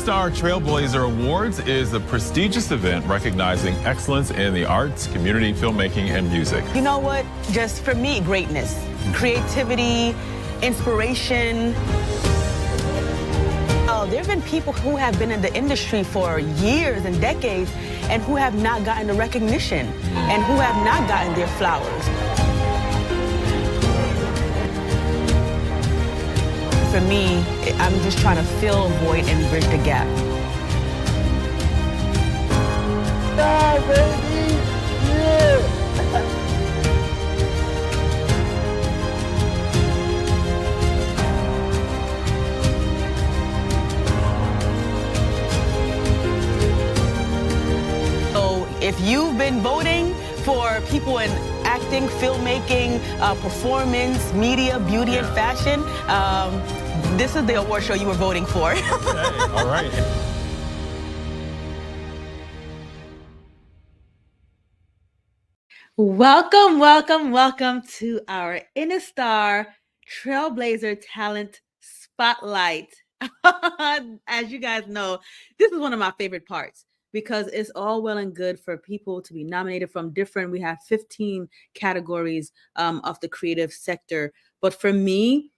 InnaStar Trailblazer Awards is a prestigious event recognizing excellence in the arts, community, filmmaking, and music. You know what? Just for me, greatness, creativity, inspiration. There have been people who have been in the industry for years and decades and who have not gotten the recognition and who have not gotten their flowers. For me, I'm just trying to fill a void and bridge the gap. Yeah, baby! Yeah! So if you've been voting for people in acting, filmmaking, performance, media, beauty, and fashion, this is the award show you were voting for. Okay, all right. Welcome, welcome, welcome to our InnaStar Trailblazer Talent Spotlight. As you guys know, this is one of my favorite parts because it's all well and good for people to be nominated from different, we have 15 categories of the creative sector. But for me,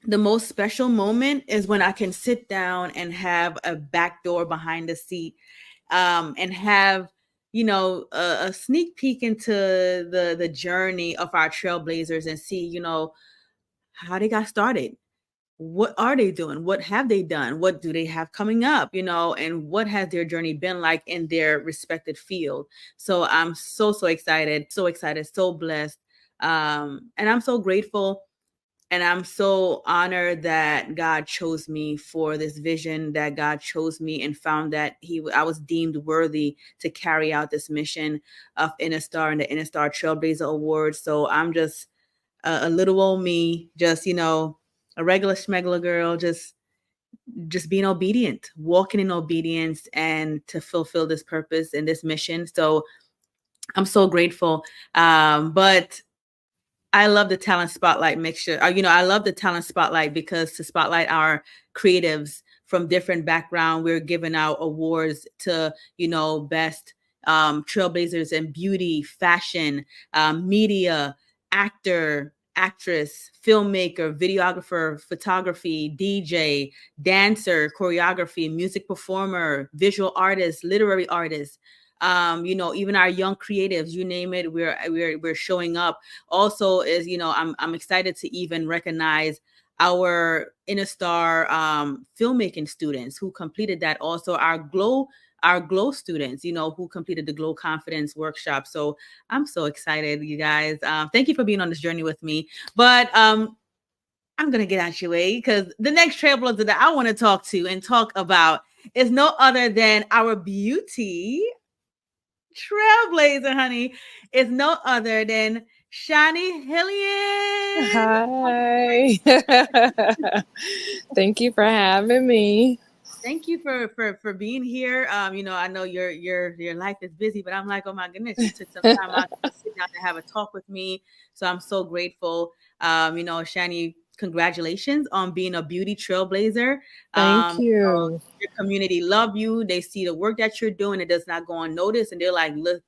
the most special moment is when I can sit down and have a back door behind the seat and have, you know, a sneak peek into the journey of our trailblazers and see, you know, how they got started. What are they doing? What have they done? What do they have coming up? You know, and what has their journey been like in their respected field? So I'm so excited, so blessed. And I'm so grateful. And I'm so honored that God chose me for this vision, that God chose me and found that I was deemed worthy to carry out this mission of InnaStar and the InnaStar Trailblazer Awards. So I'm just a little old me, just, you know, a regular schmegler girl, just being obedient, walking in obedience and to fulfill this purpose and this mission. So I'm so grateful. But I love the talent spotlight mixture. You know, I love the talent spotlight because to spotlight our creatives from different backgrounds, we're giving out awards to, you know, best trailblazers in beauty, fashion, media, actor, actress, filmmaker, videographer, photography, DJ, dancer, choreography, music performer, visual artist, literary artist. You know, even our young creatives, you name it, we're showing up. Also, is, you know, I'm excited to even recognize our InnaStar filmmaking students who completed that. Also, our Glow students, you know, who completed the Glow Confidence workshop. So I'm so excited, you guys. Thank you for being on this journey with me. But I'm gonna get out your way because the next trailblazer that I want to talk to and talk about is no other than our beauty trailblazer, honey, is no other than Shani Hillian. Hi. Thank you for having me. Thank you for being here. You know, I know your life is busy, but I'm like, oh my goodness, you took some time out to sit down and have a talk with me. So I'm so grateful. You know, Shani, congratulations on being a beauty trailblazer. Thank you. Your community love you. They see the work that you're doing. It does not go unnoticed. And they're like, look,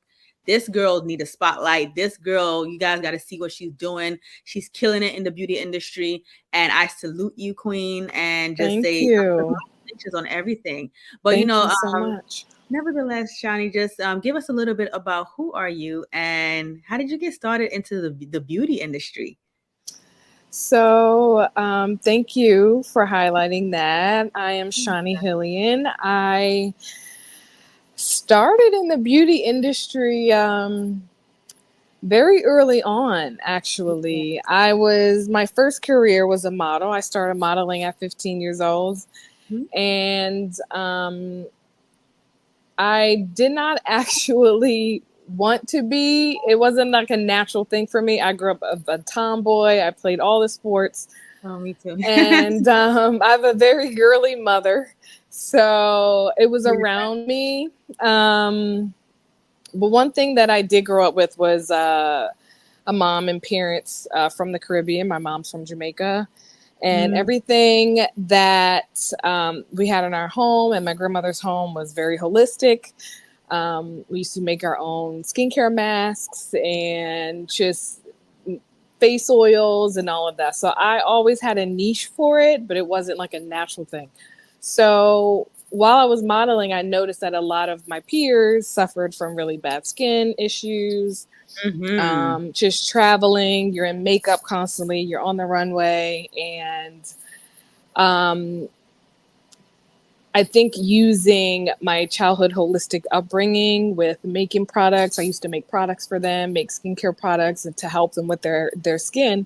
this girl need a spotlight. This girl, you guys got to see what she's doing. She's killing it in the beauty industry. And I salute you, queen, and just Thank say you. congratulations on everything. But, Thank you know, you so much. Nevertheless, Shani, just give us a little bit about who are you and how did you get started into the beauty industry? So thank you for highlighting that. I am Shani Hillian. I started in the beauty industry very early on, actually. My first career was a model. I started modeling at 15 years old. Mm-hmm. And I did not actually want to be. It wasn't like a natural thing for me. I grew up a tomboy. I played all the sports. Oh, me too. And I have a very girly mother. So it was around me. But one thing that I did grow up with was a mom and parents from the Caribbean. My mom's from Jamaica. And everything that we had in our home and my grandmother's home was very holistic. We used to make our own skincare masks and just face oils and all of that. So I always had a niche for it, but it wasn't like a natural thing. So while I was modeling, I noticed that a lot of my peers suffered from really bad skin issues. Just traveling, you're in makeup constantly, you're on the runway, and I think using my childhood holistic upbringing with making products, I used to make products for them, make skincare products and to help them with their skin,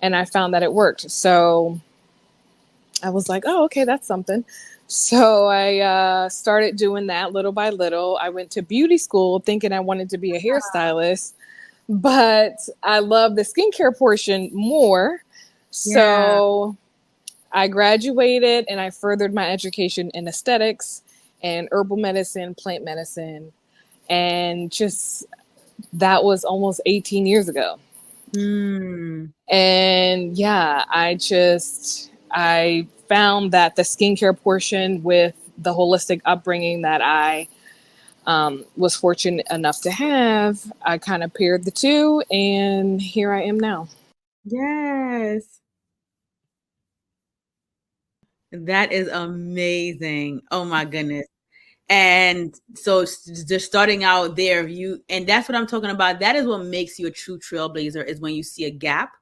and I found that it worked. So I was like, oh, okay, that's something. So I started doing that little by little. I went to beauty school thinking I wanted to be a hairstylist, but I love the skincare portion more. So I graduated and I furthered my education in aesthetics and herbal medicine, plant medicine, and just that was almost 18 years ago. And yeah, I found that the skincare portion with the holistic upbringing that I was fortunate enough to have, I kind of paired the two, and here I am now. Yes. That is amazing. Oh my goodness. And so just starting out there, and that's what I'm talking about. That is what makes you a true trailblazer, is when you see a gap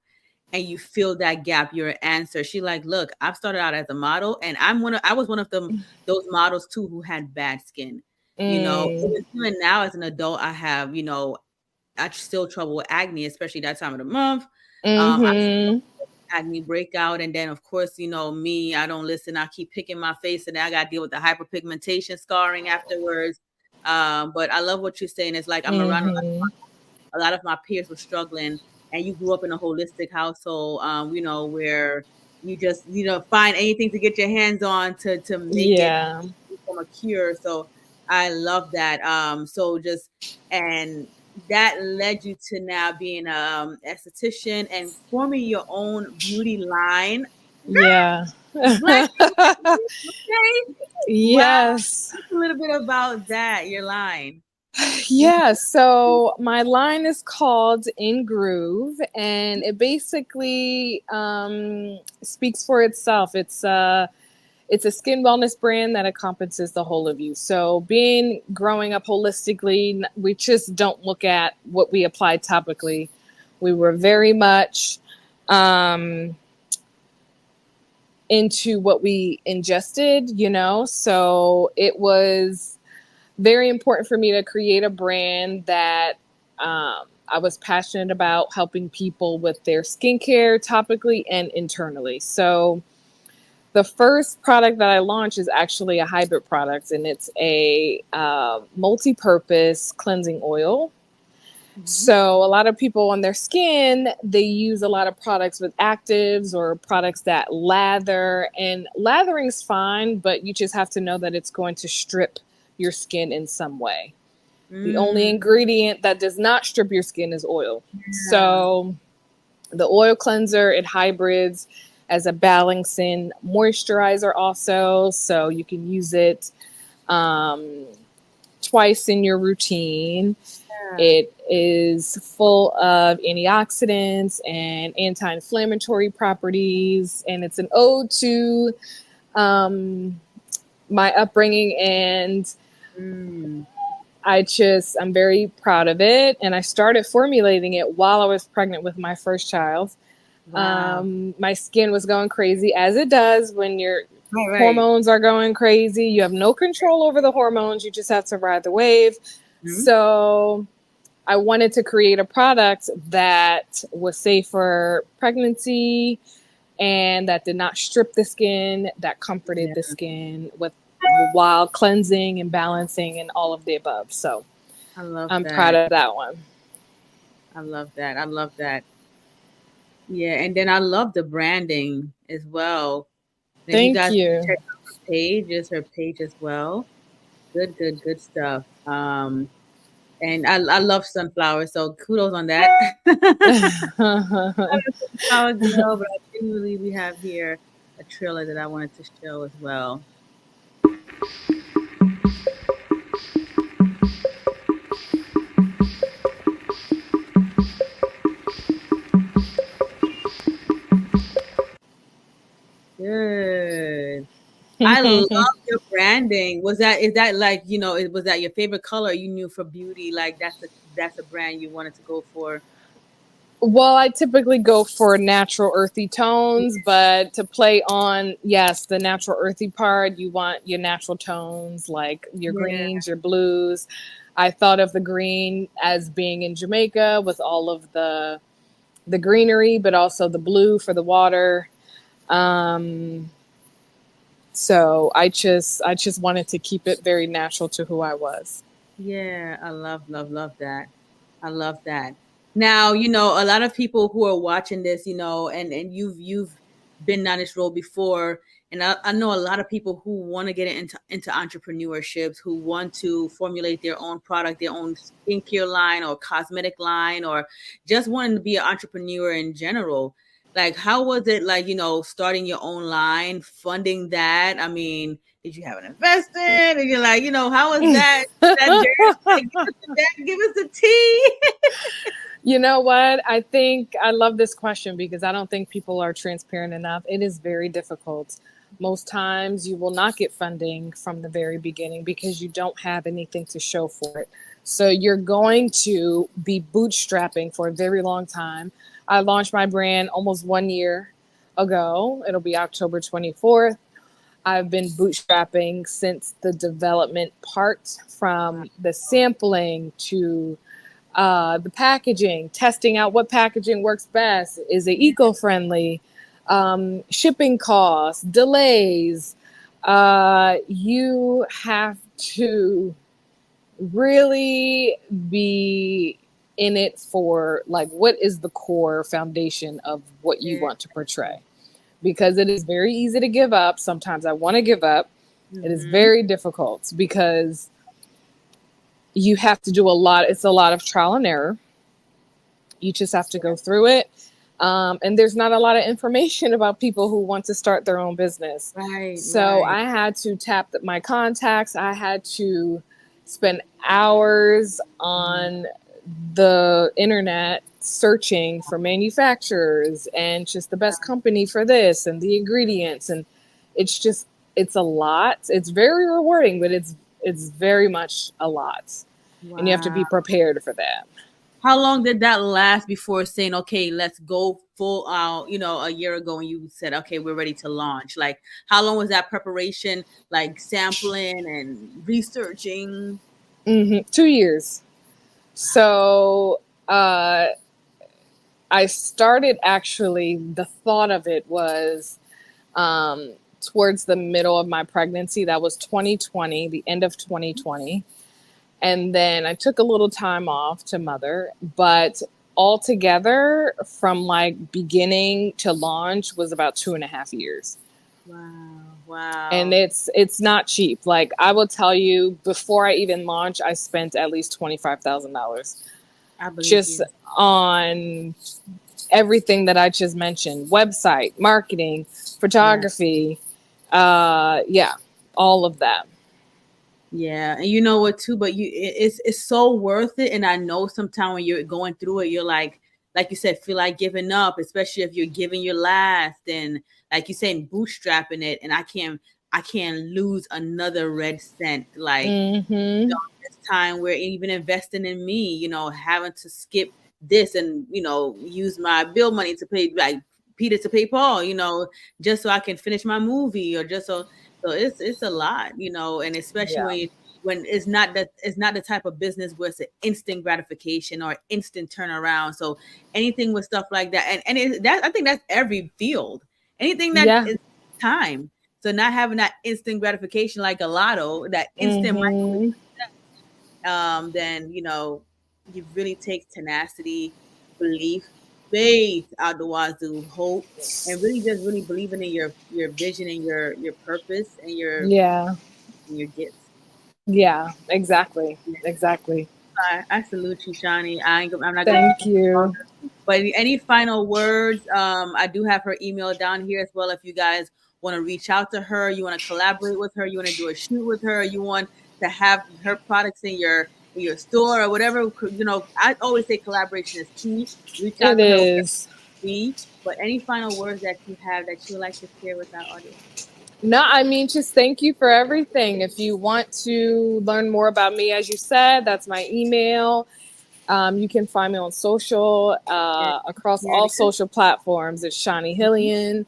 and you fill that gap. You're an answer. She like, look, I've started out as a model, and I was one of those models too who had bad skin. You know, even now as an adult, I have, I still trouble with acne, especially that time of the month. Acne breakout, and then of course, me, I don't listen. I keep picking my face, and then I got to deal with the hyperpigmentation scarring afterwards. But I love what you're saying. It's like I'm around a lot of my peers were struggling, and you grew up in a holistic household, where you just find anything to get your hands on to make it become a cure. So I love that. And that led you to now being a esthetician and forming your own beauty line. Yeah. Okay. Yes. Wow. Talk a little bit about that, your line. Yeah, so my line is called In Groove, and it basically speaks for itself. It's a skin wellness brand that encompasses the whole of you. So growing up holistically, we just don't look at what we apply topically. We were very much into what we ingested, so it was very important for me to create a brand that I was passionate about helping people with their skincare topically and internally. So the first product that I launched is actually a hybrid product, and it's a multi-purpose cleansing oil. So a lot of people on their skin, they use a lot of products with actives or products that lather, and lathering's fine, but you just have to know that it's going to strip your skin in some way. The only ingredient that does not strip your skin is oil. So the oil cleanser, it hybrids as a balancing moisturizer also. So you can use it twice in your routine. It is full of antioxidants and anti-inflammatory properties, and it's an ode to my upbringing, and I'm very proud of it. And I started formulating it while I was pregnant with my first child. Wow. My skin was going crazy, as it does when your hormones are going crazy. You have no control over the hormones. You just have to ride the wave. So I wanted to create a product that was safe for pregnancy and that did not strip the skin, that comforted the skin while cleansing and balancing and all of the above. So I'm proud of that one. I love that. Yeah, and then I love the branding as well. And Thank you. Guys you. check out her page as well. Good stuff. And I love sunflowers, so kudos on that. I'm a sunflower girl, but I do believe we have here a trailer that I wanted to show as well. Good. I love your branding. Is that like, was that your favorite color you knew for beauty? Like that's a brand you wanted to go for? Well, I typically go for natural earthy tones, but to play on, yes, the natural earthy part, you want your natural tones like your Yeah. greens, your blues. I thought of the green as being in Jamaica with all of the greenery, but also the blue for the water. Um, so I just wanted to keep it very natural to who I was. Yeah, I love that. I love that. Now, a lot of people who are watching this, and you've been down this road before, and I know a lot of people who want to get into entrepreneurships, who want to formulate their own product, their own skincare line or cosmetic line, or just wanting to be an entrepreneur in general. Like, how was it like, starting your own line, funding that? I mean, did you have an investor? And you're like, how was that? That journey? Like, give us the tea. You know what? I think I love this question because I don't think people are transparent enough. It is very difficult. Most times you will not get funding from the very beginning because you don't have anything to show for it. So you're going to be bootstrapping for a very long time. I launched my brand almost 1 year ago. It'll be October 24th. I've been bootstrapping since the development part, from the sampling to the packaging, testing out what packaging works best. Is it eco-friendly? Shipping costs, delays. You have to really be in it for, like, what is the core foundation of what you want to portray, because it is very easy to give up. Sometimes I want to give up. It is very difficult because you have to do a lot. It's a lot of trial and error. You just have to go through it. And there's not a lot of information about people who want to start their own business. Right. So right. I had to tap my contacts. I had to spend hours on the internet searching for manufacturers and just the best company for this and the ingredients. And it's a lot. It's very rewarding, but it's very much a lot. Wow. And you have to be prepared for that. How long did that last before saying, okay, let's go full out, a year ago when you said, okay, we're ready to launch? Like, how long was that preparation, like sampling and researching? 2 years. So I started, actually, the thought of it was towards the middle of my pregnancy. That was 2020, the end of 2020. And then I took a little time off to mother, but altogether from like beginning to launch was about 2.5 years. Wow. And it's not cheap. Like, I will tell you, before I even launched, I spent at least $25,000 just on everything that I just mentioned: website, marketing, photography, all of that. Yeah, and you know what too, but it's so worth it. And I know sometimes when you're going through it, you're like you said, feel like giving up, especially if you're giving your last, and like you said, bootstrapping it. And I can't lose another red cent. Like, this time we're even investing in me, having to skip this and use my bill money to pay, like Peter to pay Paul, just so I can finish my movie, or just so it's a lot, and especially when it's not the type of business where it's an instant gratification or instant turnaround. So anything with stuff like that, and I think that's every field, anything that is time. So not having that instant gratification like a lotto, that instant then it really takes tenacity, belief, faith out the wazoo, hope, and really believing in your vision and your purpose and your gifts. Yeah, exactly. I salute you, Shani. I'm not gonna Thank keep you you. longer. But any final words? I do have her email down here as well. If you guys want to reach out to her, you want to collaborate with her, you want to do a shoot with her, you want to have her products in your store or whatever. I always say collaboration is key. Reach out It to her. is. But any final words that you have that you would like to share with our audience? No, I mean, just thank you for everything. If you want to learn more about me, as you said, that's my email. You can find me on social, across all social platforms. It's Shani Hillian.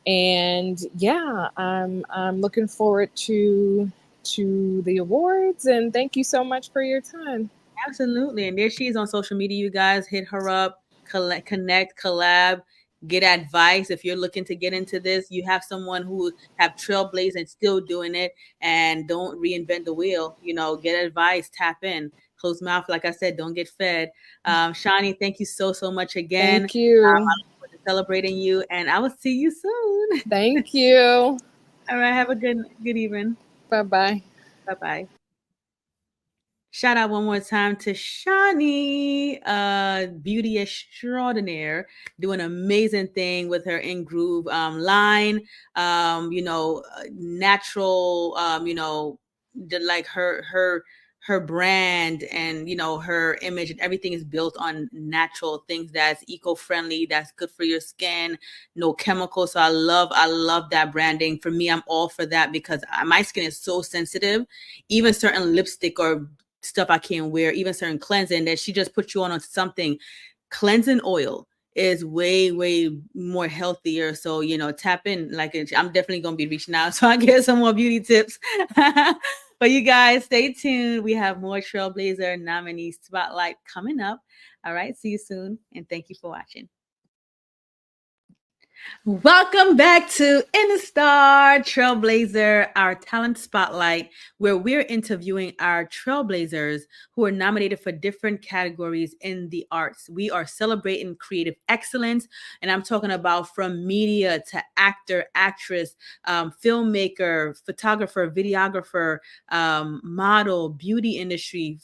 And yeah, I'm looking forward to the awards, and thank you so much for your time. Absolutely. And there she is on social media. You guys hit her up, connect, collab, get advice. If you're looking to get into this, you have someone who have trailblazed and still doing it, and don't reinvent the wheel. Get advice, tap in. Closed mouth, like I said, don't get fed. Shani, thank you so much again. Thank you. I look forward to celebrating you, and I will see you soon. Thank you. All right. Have a good evening. Bye-bye. Bye-bye. Shout out one more time to Shani, beauty extraordinaire, doing an amazing thing with her In Groove line. Natural. Like her brand and her image and everything is built on natural things that's eco-friendly, that's good for your skin, no chemicals. So I love that branding. For me, I'm all for that because my skin is so sensitive. Even certain lipstick or stuff I can't wear, even certain cleansing that she just puts you on something. Cleansing oil is way more healthier. So tap in. Like I'm definitely gonna be reaching out so I get some more beauty tips. But you guys stay tuned. We have more Trailblazer nominee spotlight coming up. All right, see you soon, and thank you for watching. Welcome back to InnaStar Trailblazer, our talent spotlight, where we're interviewing our trailblazers who are nominated for different categories in the arts. We are celebrating creative excellence, and I'm talking about from media to actor, actress, filmmaker, photographer, videographer, model, beauty industry,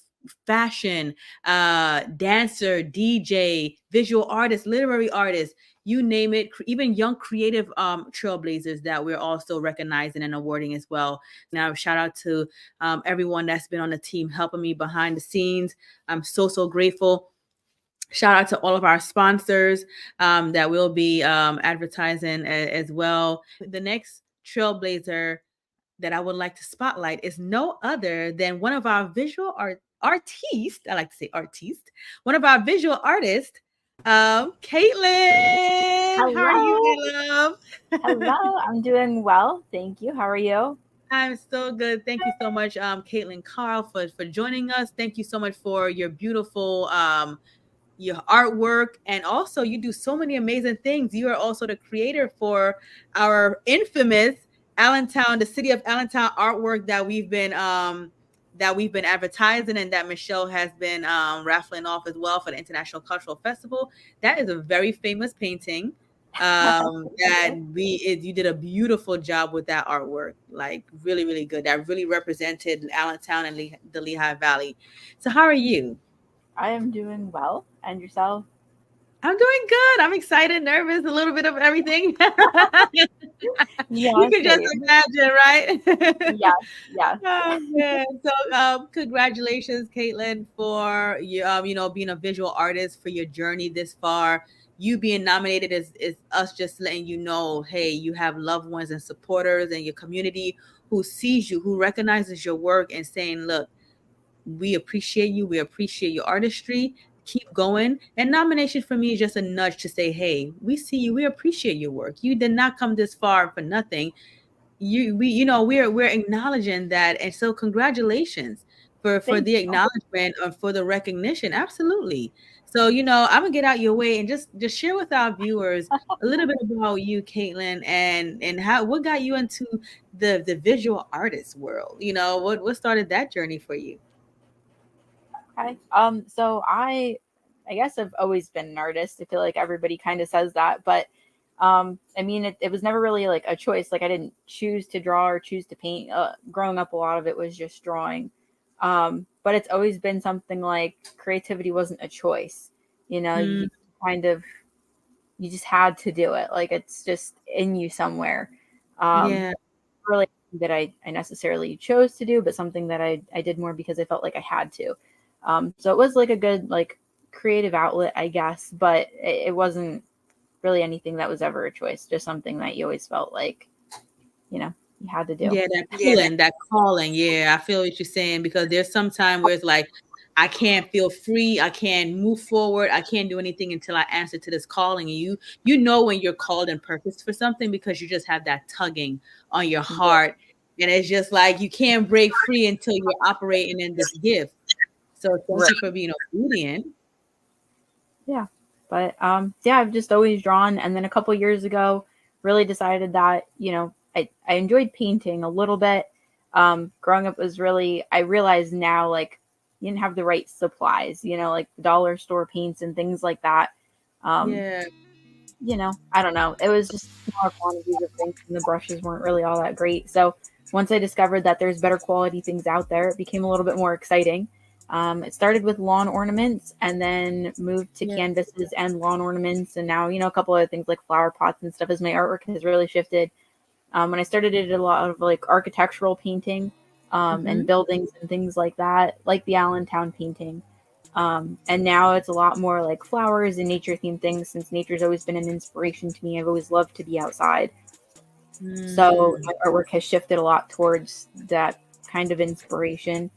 fashion, dancer, DJ, visual artist, literary artist, you name it, even young creative trailblazers that we're also recognizing and awarding as well. Now, shout out to everyone that's been on the team helping me behind the scenes. I'm so grateful. Shout out to all of our sponsors that will be advertising as well. The next trailblazer that I would like to spotlight is no other than one of our visual artists. I like to say artiste. One of our visual artists, Kaitlyn. Hello. How are you, my love? Hello, I'm doing well. Thank you. How are you? I'm so good. Thank you so much, Kaitlyn Carl, for joining us. Thank you so much for your beautiful your artwork, and also you do so many amazing things. You are also the creator for our infamous Allentown, the city of Allentown artwork that we've been advertising, and that Michelle has been raffling off as well for the International Cultural Festival. That is a very famous painting. You did a beautiful job with that artwork, like really good. That really represented Allentown and the Lehigh Valley. So how are you? I am doing well. And yourself? I'm doing good. I'm excited, nervous, a little bit of everything. Yeah, you can just imagine, right? Yes. Oh, man. So, congratulations, Kaitlyn, for you, being a visual artist, for your journey this far. You being nominated is us just letting you know, hey, you have loved ones and supporters and your community who sees you, who recognizes your work and saying, look, we appreciate you. We appreciate your artistry. Keep going. And nomination for me is just a nudge to say, hey, we see you. We appreciate your work. You did not come this far for nothing. We're acknowledging that. And so congratulations for the acknowledgement or for the recognition. Absolutely. So, I'm gonna get out your way and just share with our viewers a little bit about you, Kaitlyn, and what got you into the visual artist world. What started that journey for you? Okay. So I guess I've always been an artist. I feel like everybody kind of says that, but I mean, it was never really like a choice. Like I didn't choose to draw or choose to paint. Growing up, a lot of it was just drawing. But it's always been something like creativity wasn't a choice. You kind of, you just had to do it. Like it's just in you somewhere. Yeah. Really that I necessarily chose to do, but something that I did more because I felt like I had to. So it was like a good like creative outlet, I guess, but it wasn't really anything that was ever a choice, just something that you always felt like, you had to do. Yeah, that pulling, that calling. Yeah, I feel what you're saying, because there's some time where it's like I can't feel free, I can't move forward, I can't do anything until I answer to this calling. And you know when you're called and purposed for something, because you just have that tugging on your heart. And it's just like you can't break free until you're operating in this gift. So thank you for being obedient. Yeah. But yeah, I've just always drawn. And then a couple years ago, really decided that, I enjoyed painting a little bit. Growing up was really, I realized now, like, you didn't have the right supplies, like the dollar store paints and things like that. Yeah. I don't know. It was just smaller quantities of things, and the brushes weren't really all that great. So once I discovered that there's better quality things out there, it became a little bit more exciting. It started with lawn ornaments and then moved to canvases and lawn ornaments. And now, a couple other things like flower pots and stuff as my artwork has really shifted. When I started, I did a lot of like architectural painting and buildings and things like that, like the Allentown painting. And now it's a lot more like flowers and nature themed things, since nature's always been an inspiration to me. I've always loved to be outside. So my artwork has shifted a lot towards that kind of inspiration.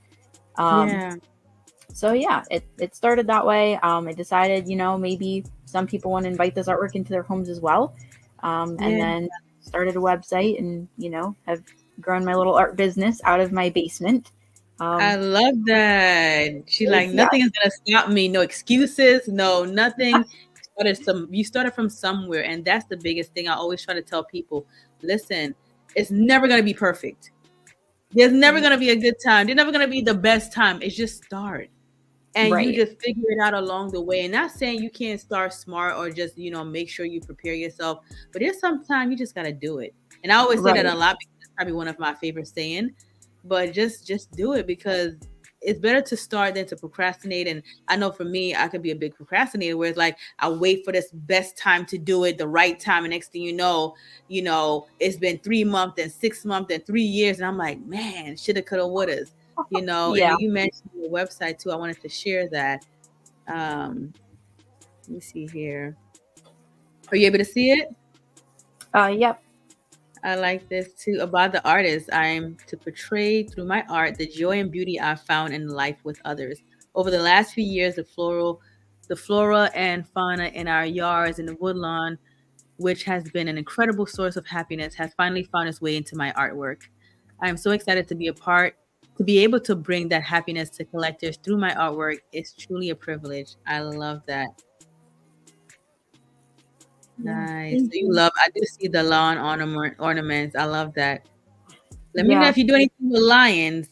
So yeah, it started that way. I decided, maybe some people want to invite this artwork into their homes as well. And then started a website and, have grown my little art business out of my basement. I love that. She like, nothing is gonna stop me. No excuses. No, nothing. You started from somewhere, and that's the biggest thing I always try to tell people. Listen, it's never gonna be perfect. There's never gonna be a good time. There's never gonna be the best time. It's just start. And you just figure it out along the way. And not saying you can't start smart or just, make sure you prepare yourself. But there's sometimes you just got to do it. And I always say that a lot, because it's probably one of my favorite saying. But just do it, because it's better to start than to procrastinate. And I know for me, I could be a big procrastinator, where it's like I wait for this best time to do it, the right time. And next thing you know, it's been 3 months and 6 months and 3 years. And I'm like, man, shoulda, coulda, woulda. And you mentioned the website too. I wanted to share that. Let me see here. Are you able to see it? Yep. I like this too. About the artist, I'm to portray through my art the joy and beauty I found in life with others. Over the last few years, the flora and fauna in our yards and the woodlawn, which has been an incredible source of happiness, has finally found its way into my artwork. I am so excited to be able to bring that happiness to collectors through my artwork. Is truly a privilege. I love that. Nice. So I do see the lawn ornaments. I love that. Let me know if you do anything with lions.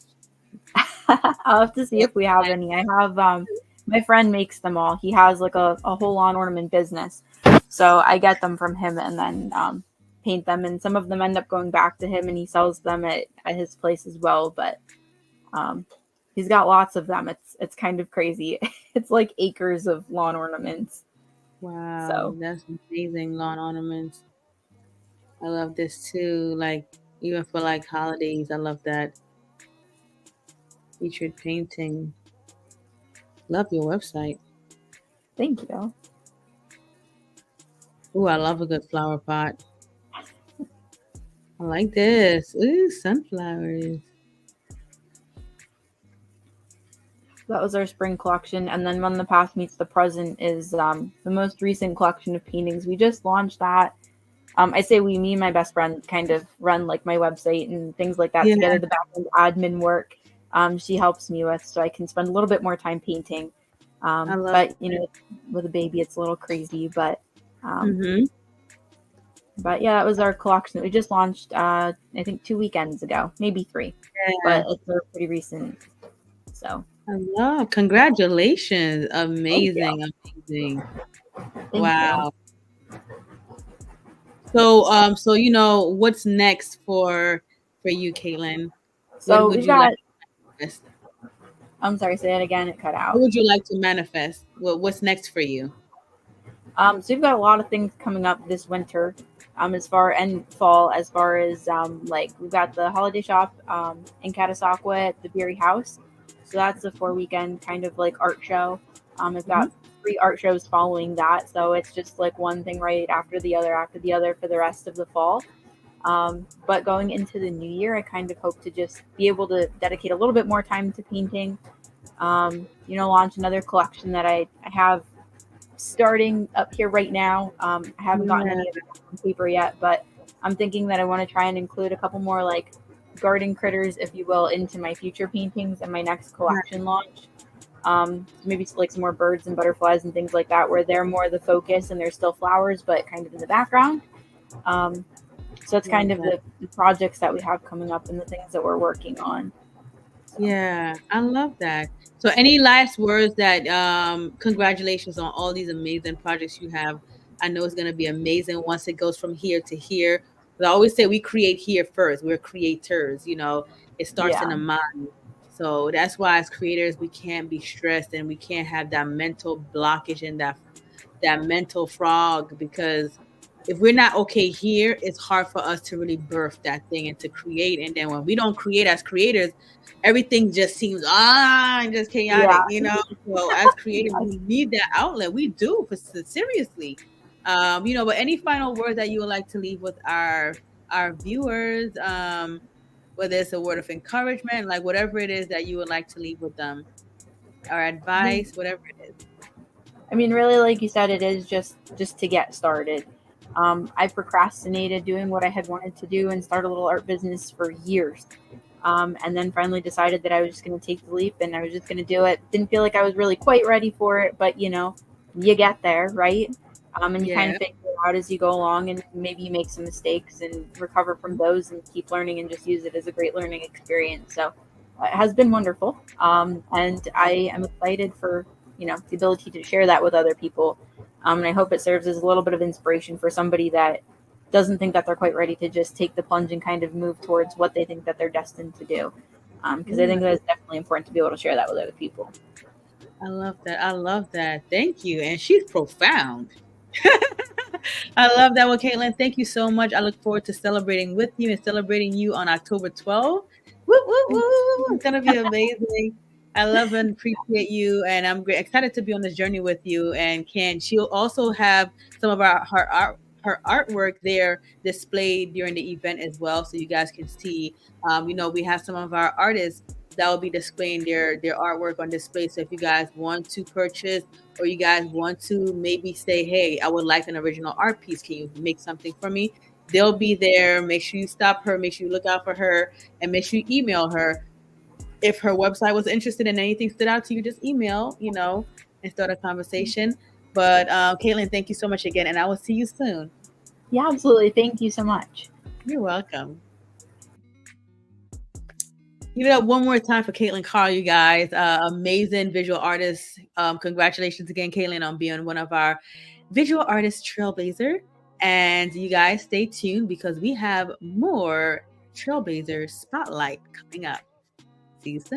I'll have to see if we have any. I have, my friend makes them all. He has like a whole lawn ornament business. So I get them from him and then paint them. And some of them end up going back to him and he sells them at his place as well. But he's got lots of them. It's kind of crazy. It's like acres of lawn ornaments. Wow, so that's amazing, lawn ornaments. I love this too. Like even for like holidays, I love that. Featured painting. Love your website. Thank you. Ooh, I love a good flower pot. I like this. Ooh, sunflowers. That was our spring collection. And then When the Past Meets the Present is the most recent collection of paintings. We just launched that. I say me and my best friend kind of run like my website and things like that together, the back end admin work she helps me with, so I can spend a little bit more time painting. But, with a baby, it's a little crazy. But but yeah, that was our collection that we just launched, I think 2 weekends ago, maybe 3. But it's pretty recent. So. I love. Congratulations. Amazing. Amazing. Wow. So what's next for you, Kaitlyn? So we've got I'm sorry, say that again. It cut What out. would you like to manifest? What's next for you? So we've got a lot of things coming up this winter, as far and fall, as far as like we've got the holiday shop in Catasauqua at the Beery House. So that's a 4 weekend kind of like art show. I've got 3 art shows following that, so it's just like one thing right after the other for the rest of the fall. But going into the new year, I kind of hope to just be able to dedicate a little bit more time to painting. Launch another collection that I have starting up here right now. I haven't gotten any of it on paper yet, but I'm thinking that I want to try and include a couple more like garden critters, if you will, into my future paintings and my next collection launch. Maybe like some more birds and butterflies and things like that, where they're more the focus and they're still flowers, but kind of in the background. So it's kind of the projects that we have coming up and the things that we're working on. Yeah, I love that. So any last words that congratulations on all these amazing projects you have. I know it's going to be amazing once it goes from here to here. But I always say we create here first. We're creators, it starts in the mind. So that's why as creators we can't be stressed and we can't have that mental blockage and that mental frog, because if we're not okay here, it's hard for us to really birth that thing and to create. And then when we don't create as creators, everything just seems just chaotic, So as creators, we need that outlet. We do, seriously. But any final words that you would like to leave with our viewers, whether it's a word of encouragement, like whatever it is that you would like to leave with them, or advice, whatever it is. I mean, really, like you said, it is just to get started. I procrastinated doing what I had wanted to do and start a little art business for years. And then finally decided that I was just going to take the leap and I was just going to do it. Didn't feel like I was really quite ready for it, but you get there, right? And you kind of figure it out as you go along, and maybe you make some mistakes and recover from those and keep learning and just use it as a great learning experience. So it has been wonderful. And I am excited for, the ability to share that with other people. And I hope it serves as a little bit of inspiration for somebody that doesn't think that they're quite ready to just take the plunge and kind of move towards what they think that they're destined to do. Because I think that it's definitely important to be able to share that with other people. I love that. Thank you. And she's profound. I love that one, Kaitlyn. Thank you so much. I look forward to celebrating with you and celebrating you on October 12th. Woo, woo, woo. It's going to be amazing. I love and appreciate you, and I'm excited to be on this journey with you. And she'll also have some of her artwork there displayed during the event as well, so you guys can see. We have some of our artists that will be displaying their artwork on display. So if you guys want to purchase, or you guys want to maybe say, hey, I would like an original art piece, can you make something for me? They'll be there. Make sure you stop her, make sure you look out for her, and make sure you email her. If her website was interested in anything stood out to you, just email, and start a conversation. But Kaitlyn, thank you so much again, and I will see you soon. Yeah, absolutely. Thank you so much. You're welcome. Give it up one more time for Kaitlyn Carl, you guys. Amazing visual artist. Congratulations again, Kaitlyn, on being one of our visual artist Trailblazer. And you guys stay tuned because we have more Trailblazer Spotlight coming up. See you soon.